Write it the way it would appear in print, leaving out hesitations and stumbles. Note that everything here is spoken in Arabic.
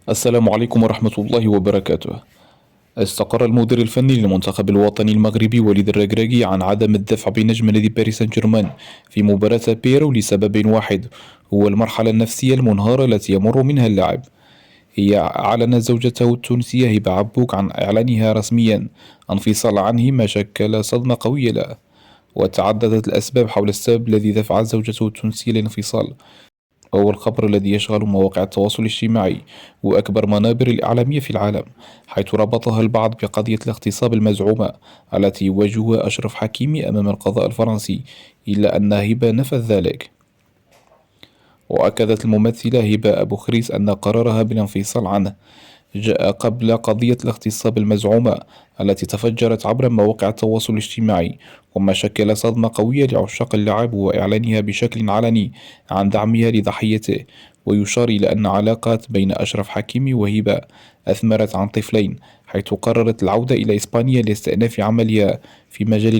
السلام عليكم ورحمة الله وبركاته. استقر المدير الفني للمنتخب الوطني المغربي وليد الركراكي عن عدم الدفع بنجم نادي باريس سان جيرمان في مباراة بيرو لسبب واحد، هو المرحلة النفسية المنهارة التي يمر منها اللاعب. هي أعلنت زوجته التونسية هبة عبوك عن إعلانها رسميا انفصال عنه، ما شكل صدمة قوية له، وتعددت الأسباب حول السبب الذي دفع زوجته التونسية للانفصال. هو الخبر الذي يشغل مواقع التواصل الاجتماعي وأكبر منابر الإعلامية في العالم، حيث ربطها البعض بقضية الاغتصاب المزعومة التي يواجهها أشرف حكيمي أمام القضاء الفرنسي، إلا أن هبة نفت ذلك. وأكدت الممثلة هبة أبو خريس أن قرارها بالانفصال عنه جاء قبل قضية الاغتصاب المزعومة التي تفجرت عبر مواقع التواصل الاجتماعي، وما شكل صدمة قوية لعشاق اللعب وإعلانها بشكل علني عن دعمها لضحيته. ويشار إلى أن علاقات بين أشرف حكيمي وهبة أثمرت عن طفلين، حيث قررت العودة إلى إسبانيا لاستئناف عملها في مجال